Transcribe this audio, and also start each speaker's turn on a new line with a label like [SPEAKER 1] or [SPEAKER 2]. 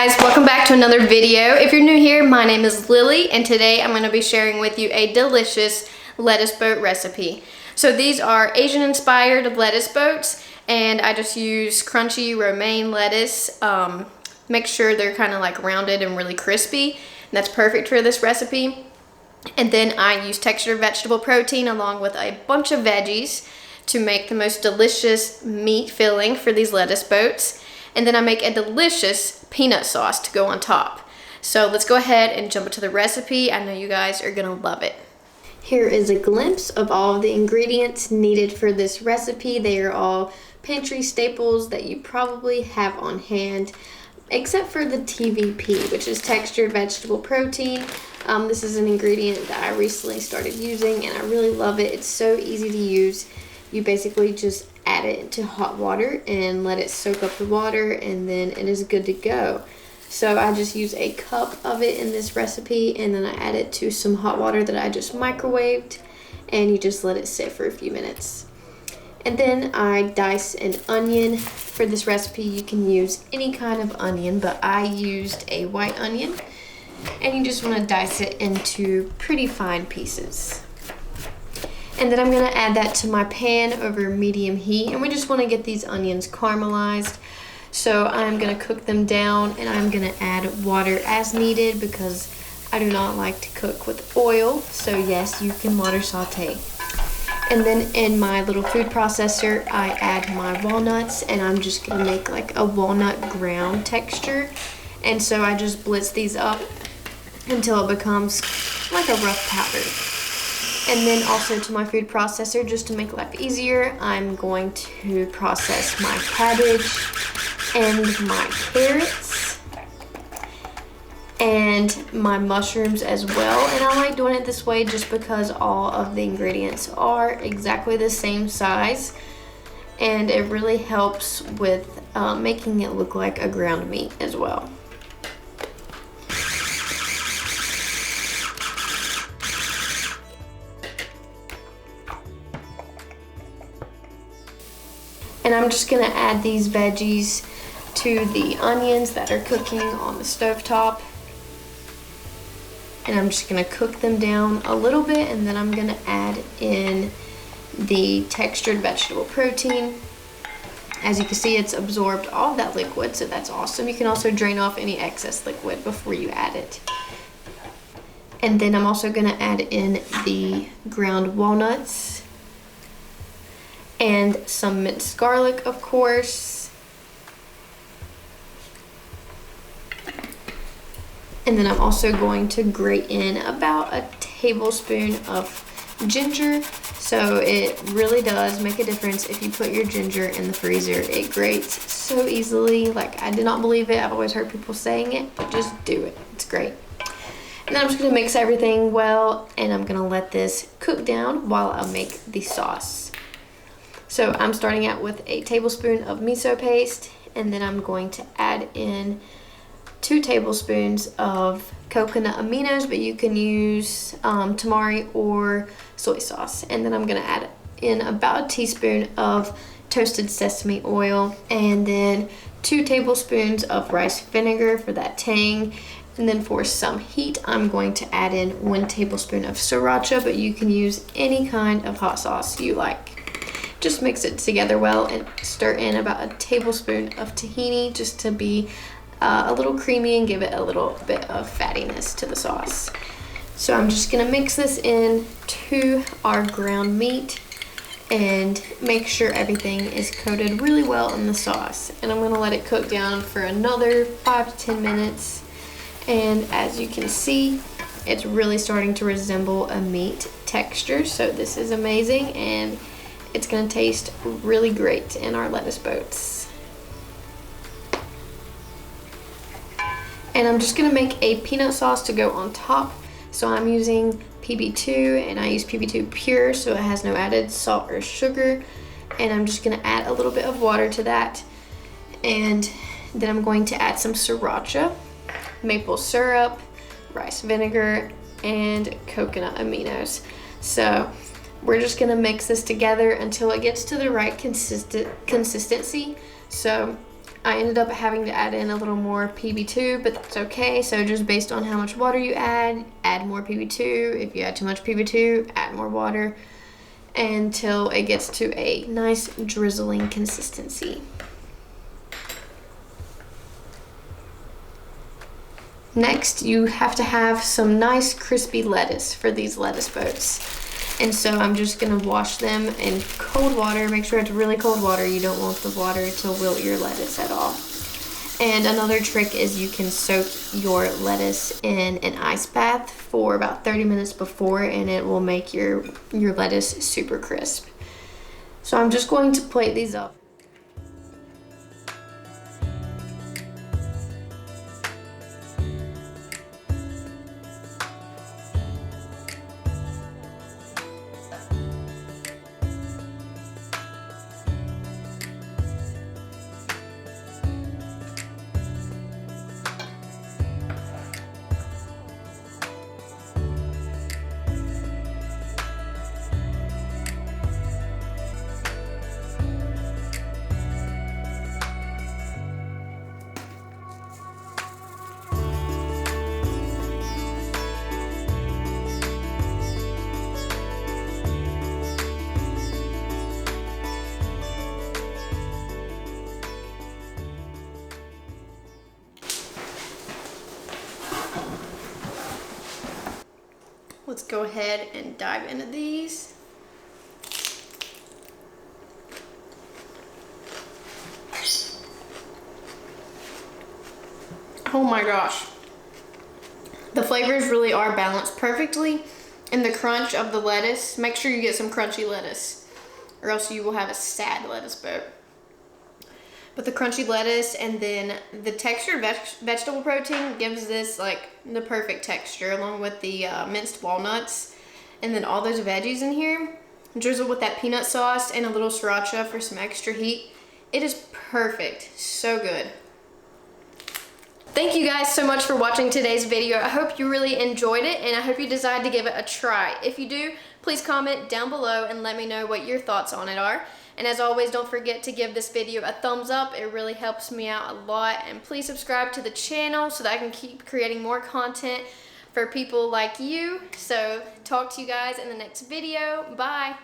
[SPEAKER 1] guys, welcome back to another video. If you're new here, my name is Lily and today I'm going to be sharing with you a delicious lettuce boat recipe. So these are Asian inspired lettuce boats and I just use crunchy romaine lettuce. Make sure they're kind of like rounded and really crispy. And that's perfect for this recipe. And then I use textured vegetable protein along with a bunch of veggies to make the most delicious meat filling for these lettuce boats. And then I make a delicious peanut sauce to go on top. So let's go ahead and jump into the recipe. I know you guys are gonna love it. Here is a glimpse of all of the ingredients needed for this recipe. They are all pantry staples that you probably have on hand, except for the TVP, which is textured vegetable protein. This is an ingredient that I recently started using and I really love it. It's so easy to use. You basically just add it into hot water and let it soak up the water and then it is good to go. So I just use a cup of it in this recipe and then I add it to some hot water that I just microwaved and you just let it sit for a few minutes. And then I dice an onion. For this recipe you can use any kind of onion, but I used a white onion and you just want to dice it into pretty fine pieces. And then I'm going to add that to my pan over medium heat. And we just want to get these onions caramelized. So I'm going to cook them down and I'm going to add water as needed because I do not like to cook with oil. So yes, you can water saute. And then in my little food processor, I add my walnuts and I'm just going to make like a walnut ground texture. And so I just blitz these up until it becomes like a rough powder. And then also to my food processor, just to make life easier, I'm going to process my cabbage and my carrots and my mushrooms as well. And I like doing it this way just because all of the ingredients are exactly the same size. And it really helps with making it look like a ground meat as well. And I'm just gonna add these veggies to the onions that are cooking on the stovetop. And I'm just gonna cook them down a little bit and then I'm gonna add in the textured vegetable protein. As you can see, it's absorbed all of that liquid, so that's awesome. You can also drain off any excess liquid before you add it. And then I'm also gonna add in the ground walnuts and some minced garlic, of course. And then I'm also going to grate in about a tablespoon of ginger. So it really does make a difference if you put your ginger in the freezer. It grates so easily. Like, I did not believe it. I've always heard people saying it, but just do it. It's great. And then I'm just gonna mix everything well and I'm gonna let this cook down while I make the sauce. So I'm starting out with a tablespoon of miso paste and then I'm going to add in 2 tablespoons of coconut aminos, but you can use tamari or soy sauce. And then I'm gonna add in about a teaspoon of toasted sesame oil and then 2 tablespoons of rice vinegar for that tang. And then for some heat, I'm going to add in 1 tablespoon of sriracha, but you can use any kind of hot sauce you like. Just mix it together well and stir in about a tablespoon of tahini just to be a little creamy and give it a little bit of fattiness to the sauce. So I'm just gonna mix this in to our ground meat and make sure everything is coated really well in the sauce. And I'm gonna let it cook down for another 5 to 10 minutes. And as you can see, it's really starting to resemble a meat texture. So this is amazing and it's gonna taste really great in our lettuce boats. And I'm just gonna make a peanut sauce to go on top. So I'm using PB2 and I use PB2 pure, so it has no added salt or sugar. And I'm just gonna add a little bit of water to that. And then I'm going to add some sriracha, maple syrup, rice vinegar, and coconut aminos. So we're just gonna mix this together until it gets to the right consistency. So I ended up having to add in a little more PB2, but that's okay. So just based on how much water you add more PB2. If you add too much PB2, add more water until it gets to a nice drizzling consistency. Next, you have to have some nice crispy lettuce for these lettuce boats. And so I'm just gonna wash them in cold water. Make sure it's really cold water. You don't want the water to wilt your lettuce at all. And another trick is you can soak your lettuce in an ice bath for about 30 minutes before, and it will make your lettuce super crisp. So I'm just going to plate these up. Let's go ahead and dive into these. Oh my gosh. The flavors really are balanced perfectly. And the crunch of the lettuce, make sure you get some crunchy lettuce or else you will have a sad lettuce boat. But the crunchy lettuce and then the textured vegetable protein gives this like the perfect texture, along with the minced walnuts and then all those veggies in here. Drizzle with that peanut sauce and a little sriracha for some extra heat. It is perfect. So good. Thank you guys so much for watching today's video. I hope you really enjoyed it, and I hope you decide to give it a try. If you do, please comment down below and let me know what your thoughts on it are. And as always, don't forget to give this video a thumbs up. It really helps me out a lot. And please subscribe to the channel so that I can keep creating more content for people like you. So talk to you guys in the next video. Bye.